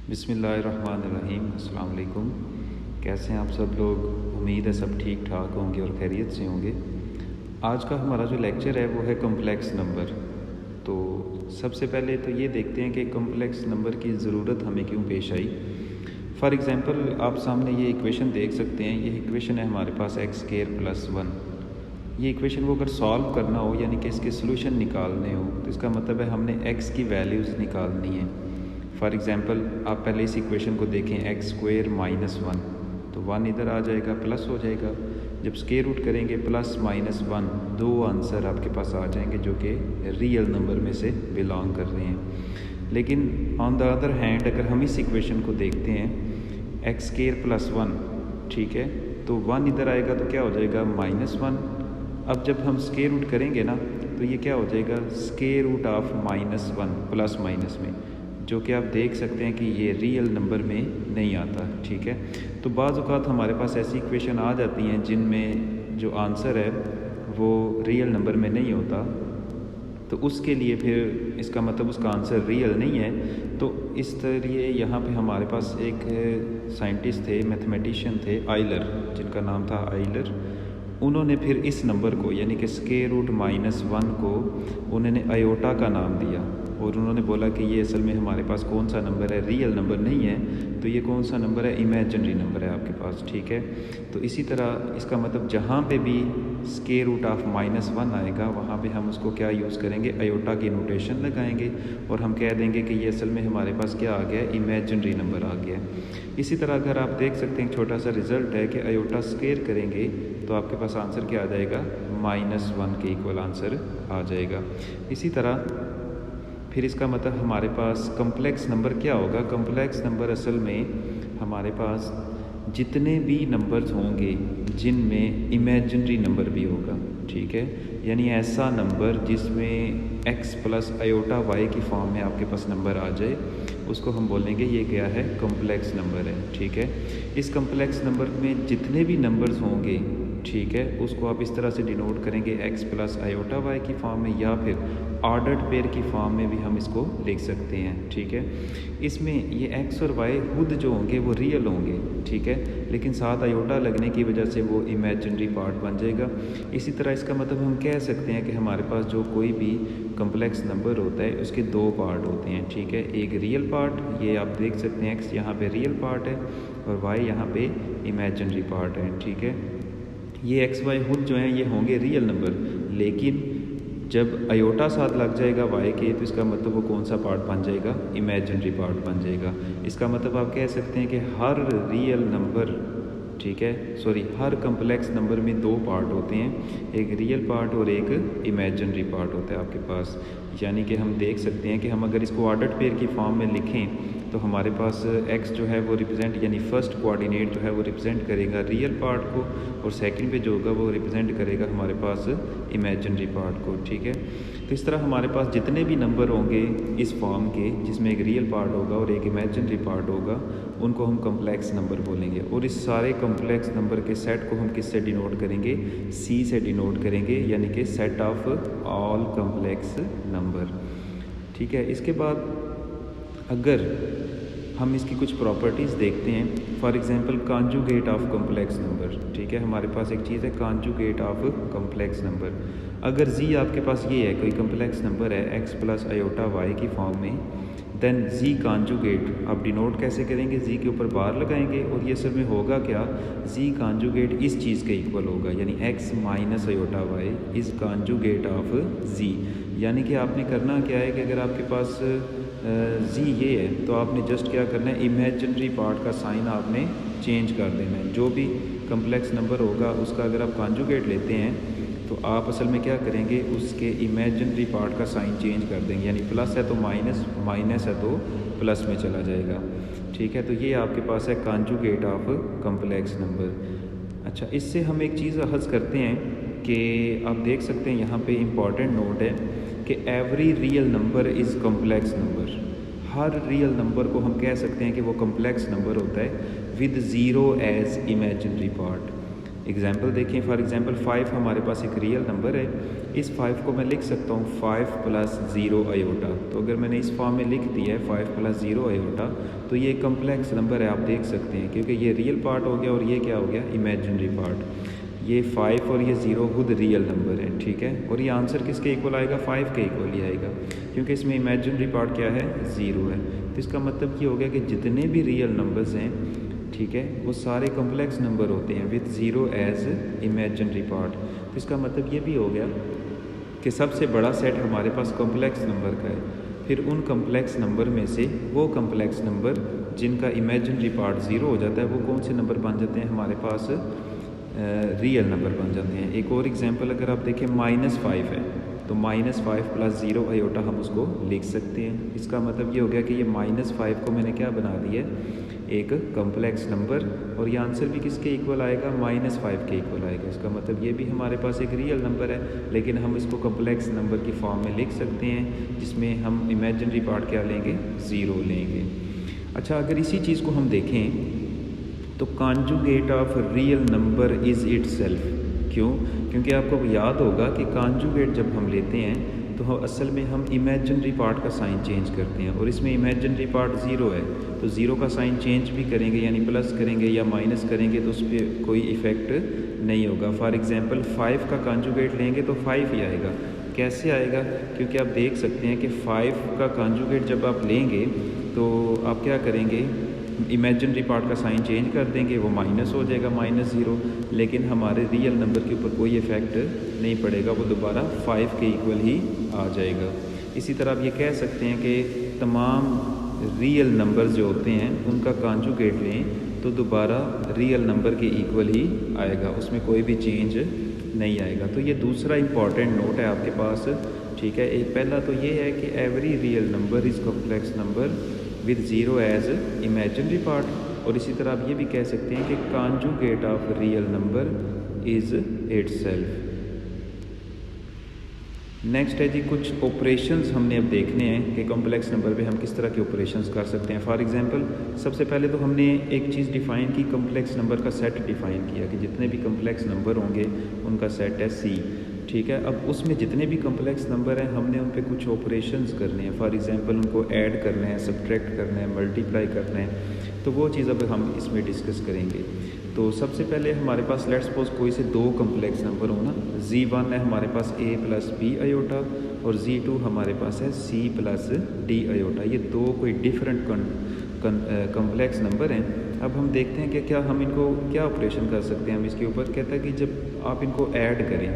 बिस्मिल्लाहिर्रहमानिर्रहीम। अस्सलाम वालेकुम। कैसे हैं आप सब लोग? उम्मीद है सब ठीक ठाक होंगे और खैरियत से होंगे। आज का हमारा जो लेक्चर है वो है कॉम्प्लेक्स नंबर। तो सबसे पहले तो ये देखते हैं कि कॉम्प्लेक्स नंबर की ज़रूरत हमें क्यों पेश आई। फॉर एग्ज़ाम्पल आप सामने ये इक्वेशन देख सकते हैं। ये इक्वेशन है हमारे पास x² + 1। ये इक्वेशन को अगर सॉल्व करना हो यानी कि इसके सोल्यूशन निकालने हो तो इसका मतलब है हमने x की वैल्यूज़ निकालनी है। फॉर एग्ज़ाम्पल आप पहले इस इक्वेशन को देखें x² - 1 तो 1 इधर आ जाएगा, प्लस हो जाएगा। जब स्क्वायर रूट करेंगे प्लस माइनस 1, दो आंसर आपके पास आ जाएंगे जो कि रियल नंबर में से बिलोंग कर रहे हैं। लेकिन ऑन द अदर हैंड अगर हम इस इक्वेशन को देखते हैं x² + 1, ठीक है, तो 1 इधर आएगा तो क्या हो जाएगा -1। अब जब हम स्क्वायर रूट करेंगे ना तो ये क्या हो जाएगा square root of -1 plus minus में, जो कि आप देख सकते हैं कि ये रियल नंबर में नहीं आता। ठीक है, तो बाज़ औक़ात हमारे पास ऐसी इक्वेशन आ जाती हैं जिनमें जो आंसर है वो रियल नंबर में नहीं होता, तो उसके लिए फिर इसका मतलब उसका आंसर रियल नहीं है। तो इस तरह यहाँ पे हमारे पास एक साइंटिस्ट थे, मैथमेटिशियन थे, आइलर, जिनका नाम था आइलर। उन्होंने फिर इस नंबर को यानी कि स्क्वायर रूट -1 को उन्होंने आयोटा का नाम दिया और उन्होंने बोला कि ये असल में हमारे पास कौन सा नंबर है, रियल नंबर नहीं है। तो ये कौन सा नंबर है, इमेजिनरी नंबर है आपके पास। ठीक है, तो इसी तरह इसका मतलब जहाँ पे भी स्क्वायर रूट ऑफ -1 आएगा वहाँ पे हम उसको क्या यूज़ करेंगे, आयोटा की नोटेशन लगाएंगे और हम कह देंगे कि ये असल में हमारे पास क्या आ गया, इमेजिनरी नंबर आ गया। इसी तरह अगर आप देख सकते हैं छोटा सा रिज़ल्ट है कि आयोटा स्क्वायर करेंगे तो आपके पास आंसर क्या आ जाएगा, -1 के इक्वल आंसर आ जाएगा। इसी तरह फिर इसका मतलब हमारे पास कॉम्प्लेक्स नंबर क्या होगा। कॉम्प्लेक्स नंबर असल में हमारे पास जितने भी नंबर्स होंगे जिनमें इमेजिनरी नंबर भी होगा। ठीक है, यानी ऐसा नंबर जिसमें x + आयोटा y की फॉर्म में आपके पास नंबर आ जाए, उसको हम बोलेंगे ये क्या है, कॉम्प्लेक्स नंबर है। ठीक है, इस कॉम्प्लेक्स नंबर में जितने भी नंबर्स होंगे, ठीक है, उसको आप इस तरह से डिनोट करेंगे x + आयोटा y की फॉर्म में, या फिर ऑर्डर्ड पेयर की फॉर्म में भी हम इसको लिख सकते हैं। ठीक है, इसमें ये x और y खुद जो होंगे वो रियल होंगे, ठीक है, लेकिन साथ आयोटा लगने की वजह से वो इमेजिनरी पार्ट बन जाएगा। इसी तरह इसका मतलब हम कह सकते हैं कि हमारे पास जो कोई भी कॉम्प्लेक्स नंबर होता है उसके दो पार्ट होते हैं। ठीक है, एक रियल पार्ट, ये आप देख सकते हैं x यहाँ पे रियल पार्ट है और y यहाँ पे इमेजिनरी पार्ट है। ठीक है, ये x y खुद जो हैं ये होंगे रियल नंबर, लेकिन जब आयोटा साथ लग जाएगा y के तो इसका मतलब वो कौन सा पार्ट बन जाएगा, इमेजिनरी पार्ट बन जाएगा। इसका मतलब आप कह सकते हैं कि हर रियल नंबर, ठीक है, हर कॉम्प्लेक्स नंबर में दो पार्ट होते हैं, एक रियल पार्ट और एक इमेजिनरी पार्ट होता है आपके पास। यानी कि हम देख सकते हैं कि हम अगर इसको ऑर्डर्ड पेयर की फॉर्म में लिखें तो हमारे पास x जो है वो रिप्रेजेंट यानी फर्स्ट कोऑर्डिनेट जो है वो रिप्रेजेंट करेगा रियल पार्ट को और सेकंड पे जो होगा वो रिप्रेजेंट करेगा हमारे पास इमेजिनरी पार्ट को। ठीक है, तो इस तरह हमारे पास जितने भी नंबर होंगे इस फॉर्म के जिसमें एक रियल पार्ट होगा और एक इमेजिनरी पार्ट होगा, उनको हम कॉम्प्लेक्स नंबर बोलेंगे। और इस सारे कॉम्प्लेक्स नंबर के सेट को हम किससे डिनोट करेंगे, C से डिनोट करेंगे, यानी कि set of all complex number. ठीक है, इसके बाद अगर हम इसकी कुछ प्रॉपर्टीज़ देखते हैं, for example conjugate of complex number. ठीक है, हमारे पास एक चीज़ है कॉन्जुगेट ऑफ कॉम्प्लेक्स नंबर। अगर z आपके पास ये है, कोई कॉम्प्लेक्स नंबर है x + आयोटा y की फॉर्म में, देन z कॉन्जुगेट आप डिनोट कैसे करेंगे, z के ऊपर बार लगाएंगे और ये असल में होगा क्या, z कॉन्जुगेट इस चीज़ के इक्वल होगा, यानी x - iota y is conjugate of z। यानी कि आपने करना क्या है कि अगर आपके पास z ये है तो आपने जस्ट क्या करना है, इमेजिनरी पार्ट का साइन आपने चेंज कर देना है। जो भी कॉम्प्लेक्स नंबर होगा उसका अगर आप कॉन्जुगेट लेते हैं तो आप असल में क्या करेंगे, उसके इमेजिनरी पार्ट का साइन चेंज कर देंगे, यानी प्लस है तो माइनस, माइनस है तो प्लस में चला जाएगा। ठीक है, तो ये आपके पास है कॉन्जुगेट ऑफ कॉम्प्लेक्स नंबर। अच्छा, इससे हम एक चीज़ अखज़ करते हैं कि आप देख सकते हैं यहाँ पे इम्पॉर्टेंट नोट है कि every real number is complex number. Her real number को हम कह सकते हैं कि वो कॉम्प्लेक्स नंबर होता है with zero as imaginary part. Example देखें, फॉर एग्जांपल 5 हमारे पास एक रियल नंबर है। इस 5 को मैं लिख सकता हूँ 5 + 0 आयोटा। तो अगर मैंने इस फॉर्म में लिख दिया है 5 + 0 आयोटा, तो ये कम्प्लेक्स नंबर है, आप देख सकते हैं, क्योंकि ये रियल पार्ट हो गया और ये क्या हो गया, इमेजिनरी पार्ट। ये 5 और ये 0 खुद रियल नंबर है, ठीक है। और ये आंसर किसके इक्वल आएगा, 5 के इक्वल ही आएगा, क्योंकि इसमें इमेजिनरी पार्ट क्या है, 0 है। तो इसका मतलब ये हो गया कि जितने भी रियल नंबर्स हैं, ठीक है, वो सारे कम्प्लेक्स नंबर होते हैं विथ 0 एज इमेजिनरी पार्ट। तो इसका मतलब ये भी हो गया कि सबसे बड़ा सेट हमारे पास कम्प्लेक्स नंबर का है। फिर उन कम्प्लेक्स नंबर में से वो कम्प्लेक्स नंबर जिनका इमेजिनरी पार्ट 0 हो जाता है, वो कौन से नंबर बन जाते हैं हमारे पास, रियल नंबर बन जाते हैं। एक और एग्जांपल अगर आप देखें, -5 है, तो -5 + 0 आयोटा हम उसको लिख सकते हैं। इसका मतलब ये हो गया कि ये -5 को मैंने क्या बना दिया, एक कम्प्लेक्स नंबर, और ये आंसर भी किसके इक्वल आएगा, -5 के इक्वल आएगा। इसका मतलब ये भी हमारे पास एक रियल नंबर है, लेकिन हम इसको कम्प्लेक्स नंबर की फॉर्म में लिख सकते हैं, जिसमें हम इमेजिनरी पार्ट क्या लेंगे, 0 लेंगे। अच्छा, अगर इसी चीज़ को हम देखें तो conjugate of real number is itself. क्यों? क्योंकि आपको याद होगा कि कॉन्जुगेट जब हम लेते हैं तो असल में हम इमेजिनरी पार्ट का साइन चेंज करते हैं, और इसमें इमेजिनरी पार्ट 0 है, तो 0 का साइन चेंज भी करेंगे, यानी प्लस करेंगे या माइनस करेंगे, तो उस पर कोई इफ़ेक्ट नहीं होगा। फॉर एग्जांपल 5 का कॉन्जुगेट लेंगे तो 5 ही आएगा। कैसे आएगा? क्योंकि आप देख सकते हैं कि 5 का कॉन्जुगेट जब आप लेंगे तो आप क्या करेंगे, इमेजिनरी पार्ट का साइन चेंज कर देंगे, वो माइनस हो जाएगा, -0, लेकिन हमारे रियल नंबर के ऊपर कोई इफ़ेक्ट नहीं पड़ेगा, वो दोबारा 5 के इक्वल ही आ जाएगा। इसी तरह आप ये कह सकते हैं कि तमाम रियल नंबर्स जो होते हैं उनका कॉन्जुगेट लें तो दोबारा रियल नंबर के इक्वल ही आएगा, उसमें कोई भी चेंज नहीं आएगा। तो ये दूसरा इम्पॉर्टेंट नोट है आपके पास, ठीक है। एक पहला तो ये है कि every real number is complex number with 0 as imaginary part, और इसी तरह आप ये भी कह सकते हैं कि conjugate of real number is itself. Next है जी, कुछ ऑपरेशंस हमने अब देखने हैं कि कॉम्प्लेक्स नंबर पे हम किस तरह के ऑपरेशंस कर सकते हैं। फॉर एग्जांपल सबसे पहले तो हमने एक चीज़ डिफ़ाइन की, कॉम्प्लेक्स नंबर का सेट डिफ़ाइन किया कि जितने भी कॉम्प्लेक्स नंबर होंगे उनका सेट है C, ठीक है। अब उसमें जितने भी कॉम्प्लेक्स नंबर हैं हमने उन पे कुछ ऑपरेशंस करने हैं। फॉर एग्जांपल उनको ऐड करना है, सब्ट्रैक्ट करना है, मल्टीप्लाई करना है, तो वो चीज़ अब हम इसमें डिस्कस करेंगे। तो सबसे पहले हमारे पास लेट्स सपोज कोई से दो कम्प्लेक्स नंबर हो ना, Z1 है हमारे पास A + B आयोटा, और Z2 हमारे पास है C + D आयोटा। ये दो कोई डिफरेंट कम्प्लेक्स नंबर हैं। अब हम देखते हैं कि क्या हम इनको क्या ऑपरेशन कर सकते हैं। हम इसके ऊपर कहता है कि जब आप इनको ऐड करें,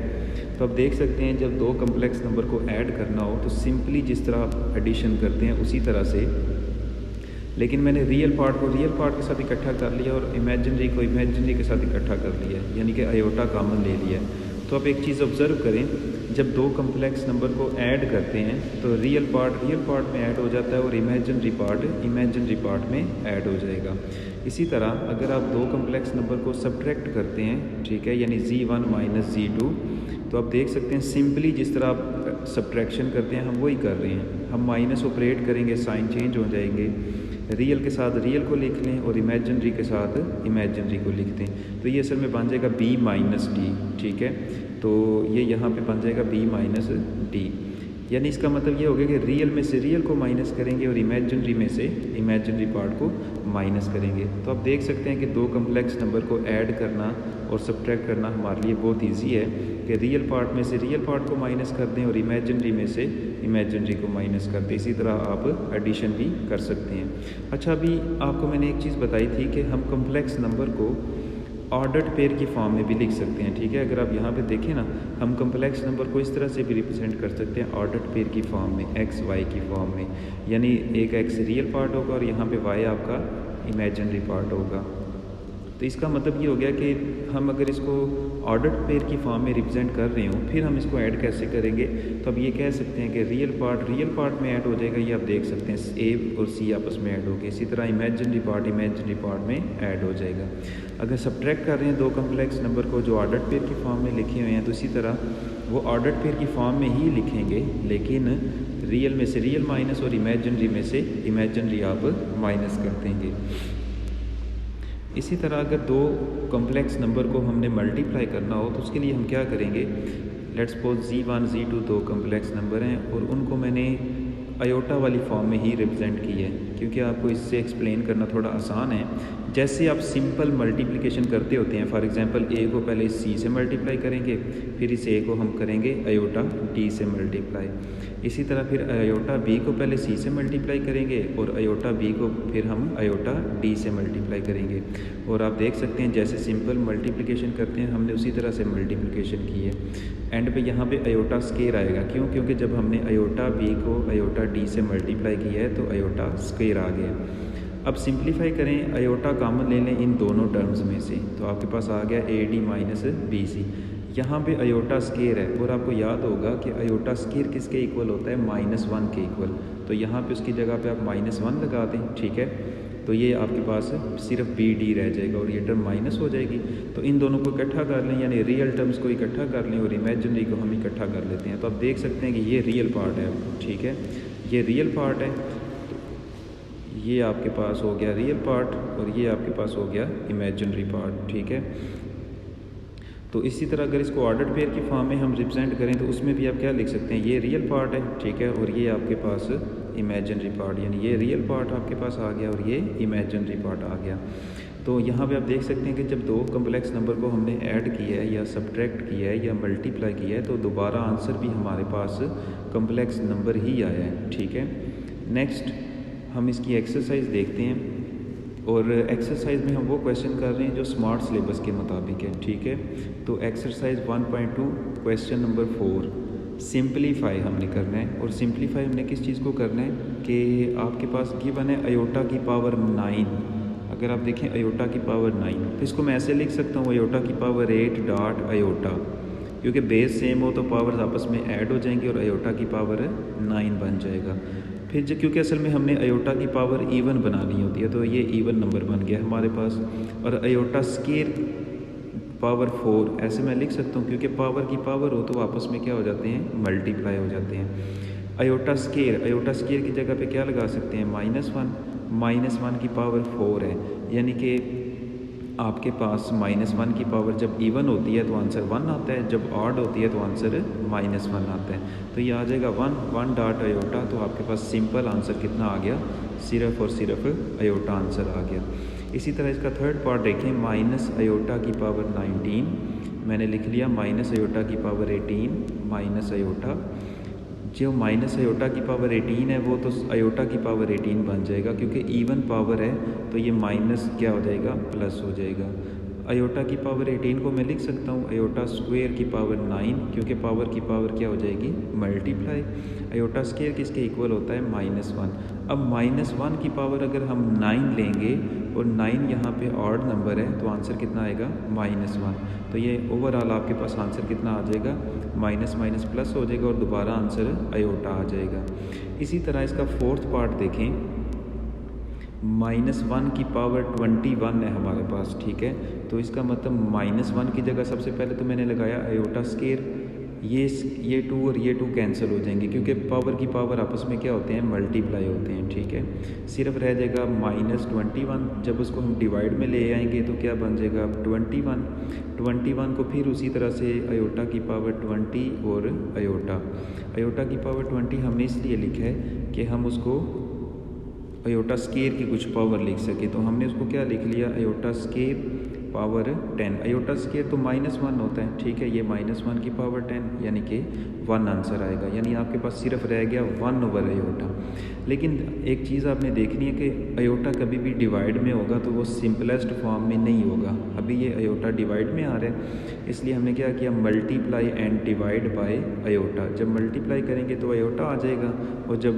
तो आप देख सकते हैं जब दो कम्प्लेक्स नंबर को ऐड करना हो तो सिंपली जिस तरह आप एडिशन करते हैं उसी तरह से, लेकिन मैंने रियल पार्ट को रियल पार्ट के साथ इकट्ठा कर लिया और इमेजिनरी को इमेजिनरी के साथ इकट्ठा कर लिया, यानी कि आयोटा कॉमन ले लिया। तो आप एक चीज़ ऑब्ज़र्व करें, जब दो कम्प्लेक्स नंबर को ऐड करते हैं तो रियल पार्ट में ऐड हो जाता है और इमेजिनरी पार्ट में ऐड हो जाएगा। इसी तरह अगर आप दो कम्प्लेक्स नंबर को सब्ट्रैक्ट करते हैं, ठीक है, यानी Z1 - Z2, तो आप देख सकते हैं सिंपली जिस तरह आप सब्ट्रैक्शन करते हैं हम वही कर रहे हैं। हम माइनस ऑपरेट करेंगे, साइन चेंज हो जाएंगे, रियल के साथ रियल को लिख लें और इमेजिनरी के साथ इमेजिनरी को लिख दें, तो ये असल में बन जाएगा B - D, ठीक है। तो ये यहाँ पे बन जाएगा B - D, यानी इसका मतलब ये हो गया कि रियल में से रियल को माइनस करेंगे और इमेजिनरी में से इमेजिनरी पार्ट को माइनस करेंगे। तो आप देख सकते हैं कि दो कम्प्लेक्स नंबर को ऐड करना और सब्ट्रैक्ट करना हमारे लिए बहुत इजी है कि रियल पार्ट में से रियल पार्ट को माइनस कर दें और इमेजिनरी में से इमेजिनरी को माइनस कर दें। इसी तरह आप एडिशन भी कर सकते हैं। अच्छा, अभी आपको मैंने एक चीज़ बताई थी कि हम कम्प्लेक्स नंबर को ऑर्डर्ड पेयर की फॉर्म में भी लिख सकते हैं, ठीक है। अगर आप यहाँ पे देखें ना, हम कम्प्लेक्स नंबर को इस तरह से भी रिप्रेजेंट कर सकते हैं ऑर्डर्ड पेयर की फॉर्म में, x y की फॉर्म में, यानी एक x रियल पार्ट होगा और यहाँ पे y आपका इमेजिनरी पार्ट होगा। तो इसका मतलब ये हो गया कि हम अगर इसको ऑर्डर्ड पेयर की फॉर्म में रिप्रेजेंट कर रहे हों, फिर हम इसको ऐड कैसे करेंगे, तो अब ये कह सकते हैं कि रियल पार्ट में ऐड हो जाएगा, ये आप देख सकते हैं A और C आपस में ऐड होगी। इसी तरह इमेजिनरी पार्ट में ऐड हो जाएगा। अगर सब्ट्रैक्ट कर रहे हैं दो कम्प्लेक्स नंबर को जो ऑर्डर्ड पेयर की फॉर्म में लिखे हुए हैं, तो इसी तरह वो ऑर्डर्ड पेयर की फॉर्म में ही लिखेंगे, लेकिन रियल में से रियल माइनस और इमेजिनरी में से इमेजिनरी आप माइनस कर देंगे। इसी तरह अगर दो कॉम्प्लेक्स नंबर को हमने मल्टीप्लाई करना हो तो उसके लिए हम क्या करेंगे, लेट्स सपोज Z1 Z2 दो कॉम्प्लेक्स नंबर हैं और उनको मैंने अयोटा वाली फॉर्म में ही रिप्रेजेंट की है, क्योंकि आपको इससे एक्सप्लेन करना थोड़ा आसान है। जैसे आप सिंपल मल्टीप्लिकेशन करते होते हैं, फॉर एग्जांपल ए को पहले सी से मल्टीप्लाई करेंगे, फिर इस ए को हम करेंगे अयोटा डी से मल्टीप्लाई। इसी तरह फिर अयोटा बी को पहले सी से मल्टीप्लाई करेंगे और अयोटा बी को फिर हम अयोटा डी से मल्टीप्लाई करेंगे। और आप देख सकते हैं जैसे सिंपल मल्टीप्लिकेशन करते हैं हमने उसी तरह से मल्टीप्लिकेशन की है। एंड पे यहाँ पे अयोटा स्केयर आएगा, क्यों? क्योंकि जब हमने अयोटा बी को अयोटा डी से मल्टीप्लाई किया है तो अयोटा स्केयर आ गया। अब सिंप्लीफाई करें, अयोटा कॉमन ले लें इन दोनों टर्म्स में से, तो आपके पास आ गया A D minus B C. यहाँ पे अयोटा स्केयर है और आपको याद होगा कि अयोटा स्केयर किसके इक्वल होता है, -1 के इक्वल। तो यहाँ पे उसकी जगह पे आप -1 लगा दें, ठीक है। तो ये आपके पास सिर्फ बी डी रह जाएगा और ये टर्म माइनस हो जाएगी। तो इन दोनों को इकट्ठा कर लें, यानी रियल टर्म्स को इकट्ठा कर लें और इमेजिनरी को हम इकट्ठा कर लेते हैं। तो आप देख सकते हैं कि ये रियल पार्ट है, ठीक है, ये रियल पार्ट है। तो ये आपके पास हो गया रियल पार्ट और ये आपके पास हो गया इमेजिनरी पार्ट, ठीक है। तो इसी तरह अगर इसको ऑर्डर्ड पेयर की फॉर्म में हम रिप्रेजेंट करें तो उसमें भी आप क्या लिख सकते हैं, ये रियल पार्ट है, ठीक है, और ये आपके पास इमेजिनरी पार्ट, यानी ये रियल पार्ट आपके पास आ गया और ये इमेजिनरी पार्ट आ गया। तो यहाँ पे आप देख सकते हैं कि जब दो कॉम्प्लेक्स नंबर को हमने ऐड किया है या सब्ट्रैक्ट किया है या मल्टीप्लाई किया है तो दोबारा आंसर भी हमारे पास कॉम्प्लेक्स नंबर ही आया है, ठीक है। नेक्स्ट हम इसकी एक्सरसाइज देखते हैं और एक्सरसाइज में हम वो क्वेश्चन कर रहे हैं जो स्मार्ट सिलेबस के मुताबिक है, ठीक है। तो एक्सरसाइज 1.2 क्वेश्चन नंबर 4 सिंप्लीफाई हमने करना है। और सिंप्लीफाई हमने किस चीज़ को करना है कि आपके पास गिवन है अयोटा की पावर 9। अगर आप देखें अयोटा की पावर 9, तो इसको मैं ऐसे लिख सकता हूँ अयोटा की पावर 8 डॉट अयोटा, क्योंकि बेस सेम हो तो पावर्स आपस में ऐड हो जाएंगी और अयोटा की पावर 9 बन जाएगा। फिर जो क्योंकि असल में हमने अयोटा की पावर इवन बनानी होती है तो ये इवन नंबर बन गया हमारे पास। और अयोटा स्केयर पावर 4 ऐसे मैं लिख सकता हूँ, क्योंकि पावर की पावर हो तो आपस में क्या हो जाते हैं, मल्टीप्लाई हो जाते हैं। अयोटा स्केयर की जगह पे क्या लगा सकते हैं, -1 की पावर 4 है, यानी कि आपके पास -1 की पावर जब इवन होती है तो आंसर 1 आता है, जब ऑड होती है तो आंसर -1 आता है। तो ये आ जाएगा 1 डॉट अयोटा। तो आपके पास सिंपल आंसर कितना आ गया, सिर्फ और सिर्फ अयोटा आंसर आ गया। इसी तरह इसका थर्ड पार्ट देखें, माइनस अयोटा की पावर 19 मैंने लिख लिया, माइनस अयोटा की पावर 18 माइनस अयोटा। जो माइनस अयोटा की पावर 18 है वो तो अयोटा की पावर 18 बन जाएगा, क्योंकि इवन पावर है तो ये माइनस क्या हो जाएगा, प्लस हो जाएगा। अयोटा की पावर 18 को मैं लिख सकता हूँ अयोटा स्क्वायर की पावर 9, क्योंकि पावर की पावर क्या हो जाएगी, मल्टीप्लाई। अयोटा स्क्वायर किसके इक्वल होता है, -1। अब -1 की पावर अगर हम 9 लेंगे और 9 यहाँ पे ऑड नंबर है तो आंसर कितना आएगा, -1। तो ये ओवरऑल आपके पास आंसर कितना आ जाएगा, माइनस माइनस प्लस हो जाएगा और दोबारा आंसर अयोटा आ जाएगा। इसी तरह इसका फोर्थ पार्ट देखें, -1 की पावर 21 है हमारे पास, ठीक है। तो इसका मतलब -1 की जगह सबसे पहले तो मैंने लगाया अयोटा स्केयर, ये 2 और ये 2 कैंसिल हो जाएंगे, क्योंकि पावर की पावर आपस में क्या होते हैं, मल्टीप्लाई होते हैं, ठीक है। सिर्फ रह जाएगा -21, जब उसको हम डिवाइड में ले आएंगे तो क्या बन जाएगा, 21 को फिर उसी तरह से अयोटा की पावर 20 और अयोटा की पावर 20 हमने इसलिए लिखा है कि हम उसको अयोटा स्केयर की कुछ पावर लिख सके, तो हमने उसको क्या लिख लिया, iota square power 10। Iota square तो -1 होता है, ठीक है, ये -1 की पावर 10 यानी कि 1 आंसर आएगा, यानी आपके पास सिर्फ रह गया 1 ओवर अयोटा। लेकिन एक चीज़ आपने देखनी है कि अयोटा कभी भी डिवाइड में होगा तो वो सिंपलेस्ट फॉर्म में नहीं होगा। अभी ये अयोटा डिवाइड में आ रहा है, इसलिए हमने क्या किया, multiply and divide by iota. जब मल्टीप्लाई करेंगे तो अयोटा आ जाएगा और जब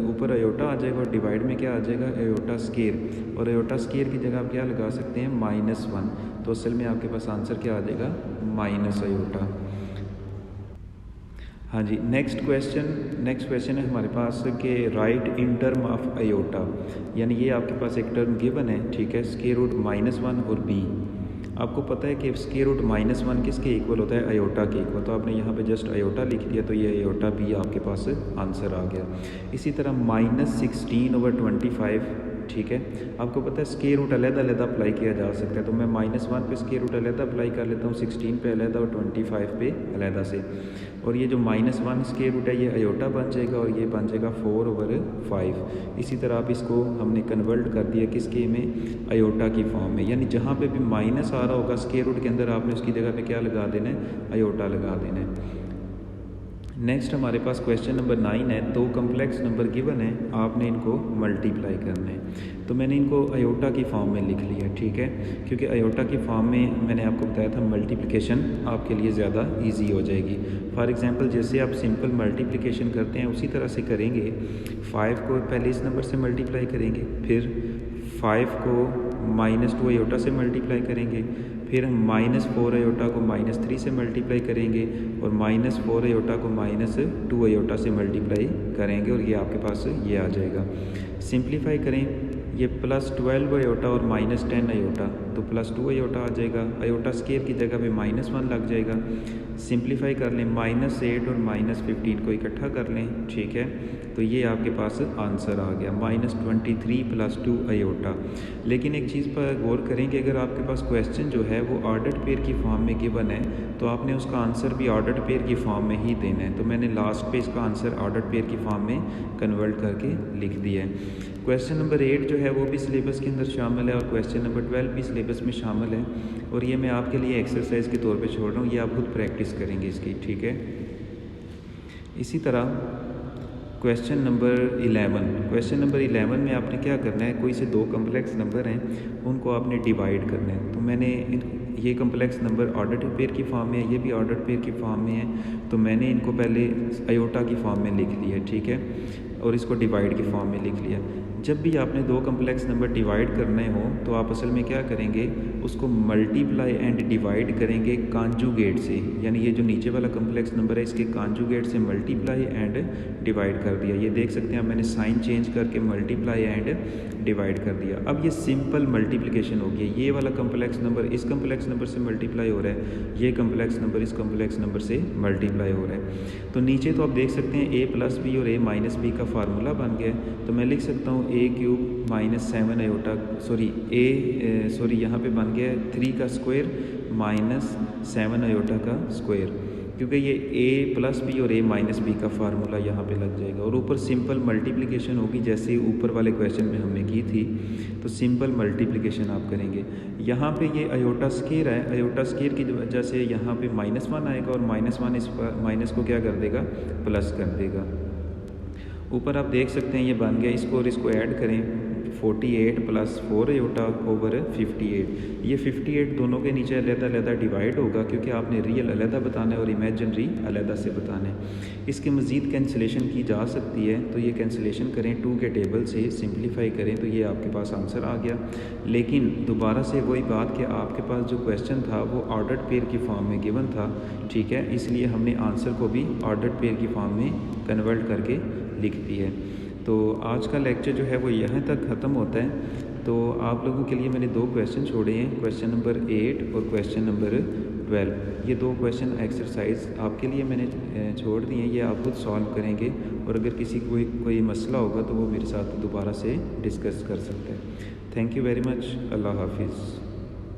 ऊपर अयोटा आ जाएगा और डिवाइड में क्या आ जाएगा, अयोटा स्केयर। और अयोटा स्केयर की जगह आप क्या लगा सकते हैं, -1। तो असल में आपके पास आंसर क्या आ जाएगा, माइनस अयोटा। हाँ जी, नेक्स्ट क्वेश्चन है हमारे पास कि write in term of iota, यानी ये आपके पास एक टर्म गिवन है, ठीक है, स्क्वायर रूट -1 और b। आपको पता है कि स्क्वायर रूट -1 किसके इक्वल होता है, अयोटा के इक्वल। तो आपने यहाँ पे जस्ट अयोटा लिख दिया तो ये अयोटा b आपके पास आंसर आ गया। इसी तरह -16/25, ठीक है। आपको पता है स्क्वायर रूट अलग-अलग अप्लाई किया जा सकता है, तो मैं -1 पे स्क्वायर रूट अलग अप्लाई कर लेता हूँ, 16 पे अलग और 25 पे अलग से। और ये जो -1 स्क्वायर रूट है ये अयोटा बन जाएगा और ये बन जाएगा 4/5। इसी तरह आप इसको हमने कन्वर्ट कर दिया किसके में, अयोटा की फॉर्म में, यानी जहाँ पे भी माइनस आ रहा होगा स्क्वायर रूट के अंदर आपने उसकी जगह पे क्या लगा देना है, अयोटा लगा देना है। नेक्स्ट हमारे पास क्वेश्चन नंबर 9 है। दो कम्प्लेक्स नंबर गिवन है, आपने इनको मल्टीप्लाई करना है। तो मैंने इनको अयोटा की फॉर्म में लिख लिया, ठीक है, क्योंकि अयोटा की फॉर्म में मैंने आपको बताया था मल्टीप्लिकेशन आपके लिए ज़्यादा इजी हो जाएगी। फॉर एग्जांपल जैसे आप सिंपल मल्टीप्लिकेशन करते हैं उसी तरह से करेंगे। 5 को पहले इस नंबर से मल्टीप्लाई करेंगे, फिर 5 को -2 अयोटा से मल्टीप्लाई करेंगे, फिर हम -4 अयोटा को -3 से मल्टीप्लाई करेंगे और -4 अयोटा को -2 अयोटा से मल्टीप्लाई करेंगे और ये आपके पास ये आ जाएगा। सिंप्लीफाई करें, ये +12 अयोटा और -10 अयोटा, तो +2 अयोटा आ जाएगा। अयोटा स्क्वायर की जगह पे -1 लग जाएगा। सिंप्लीफाई कर लें, -8 और -15 को इकट्ठा कर लें, ठीक है, तो ये आपके पास आंसर आ गया -23 + 2 अयोटा। लेकिन एक चीज़ पर गौर करें कि अगर आपके पास क्वेश्चन जो है वो ऑर्डर्ड पेयर की फॉर्म में गिवन है तो आपने उसका आंसर भी ऑर्डर्ड पेयर की फॉर्म में ही देना है। तो मैंने लास्ट पे इसका आंसर ऑर्डर्ड पेयर की फॉर्म में कन्वर्ट करके लिख दिया है। क्वेश्चन नंबर 8 जो है वो भी सिलेबस के अंदर शामिल है और क्वेश्चन नंबर 12 भी सिलेबस में शामिल है और ये मैं आपके लिए एक्सरसाइज के तौर पे छोड़ रहा हूँ, ये आप खुद प्रैक्टिस करेंगे इसकी, ठीक है। इसी तरह क्वेश्चन नंबर 11 में आपने क्या करना है, कोई से दो कम्प्लेक्स नंबर हैं उनको आपने डिवाइड करना है। तो मैंने ये कम्प्लेक्स नंबर ऑर्डर्ड पेयर की फॉर्म में है, ये भी ऑर्डर्ड पेयर की फॉर्म में है, तो मैंने इनको पहले अयोटा की फॉर्म में लिख लिया, ठीक है, और इसको डिवाइड की फॉर्म में लिख लिया। जब भी आपने दो कम्प्लेक्स नंबर डिवाइड करने हो तो आप असल में क्या करेंगे, उसको मल्टीप्लाई एंड डिवाइड करेंगे कांजुगेट से, यानी ये जो नीचे वाला कम्प्लेक्स नंबर है इसके कांजुगेट से मल्टीप्लाई एंड डिवाइड कर दिया। ये देख सकते हैं मैंने साइन चेंज करके मल्टीप्लाई एंड डिवाइड कर दिया। अब ये सिंपल मल्टीप्लिकेशन हो गया, ये वाला कम्प्लेक्स नंबर इस कम्प्लेक्स नंबर से मल्टीप्लाई हो रहा है, ये कम्प्लेक्स नंबर इस कम्प्लेक्स नंबर से मल्टीप्लाई हो रहा है। तो नीचे तो आप देख सकते हैं a + b और a - b का फार्मूला बन गया है। तो मैं लिख सकता हूँ a³ - 7 अयोटा, यहाँ पे बन गया है 3 का स्क्वायर -7 अयोटा का स्क्वायर, क्योंकि ये a + b और a - b का फार्मूला यहाँ पे लग जाएगा। और ऊपर सिंपल मल्टीप्लिकेशन होगी जैसे ऊपर वाले क्वेश्चन में हमने की थी, तो सिंपल मल्टीप्लिकेशन आप करेंगे। यहाँ पे ये अयोटा स्क्वायर है, अयोटा स्क्वायर की वजह से यहाँ पे -1 आएगा और -1 इस माइनस को क्या कर देगा, प्लस कर देगा। ऊपर आप देख सकते हैं ये बन गया, इसको और इसको ऐड करें, 48 + 4 अयोटा ओवर 58। ये 58 दोनों के नीचे अलग-अलग डिवाइड होगा क्योंकि आपने रियल अलग बताना है और इमेजिनरी अलग से बताना है। इसके मज़ीद कैंसिलेशन की जा सकती है, तो ये कैंसिलेशन करें 2 के टेबल से, सिंप्लीफाई करें तो ये आपके पास आंसर आ गया। लेकिन दोबारा से वही बात कि आपके पास जो क्वेश्चन था वो ऑर्डर्ड पेयर की फॉर्म में गिवन था, ठीक है, इसलिए हमने आंसर को भी ऑर्डर्ड पेयर की फॉर्म में कन्वर्ट करके लिख दी है। तो आज का लेक्चर जो है वो यहाँ तक ख़त्म होता है। तो आप लोगों के लिए मैंने दो क्वेश्चन छोड़े हैं, क्वेश्चन नंबर 8 और क्वेश्चन नंबर 12। ये दो क्वेश्चन एक्सरसाइज आपके लिए मैंने छोड़ दिए हैं, ये आप खुद सॉल्व करेंगे और अगर किसी को कोई मसला होगा तो वो मेरे साथ दोबारा से डिस्कस कर सकते हैं। Thank you very much. अल्लाह हाफिज़।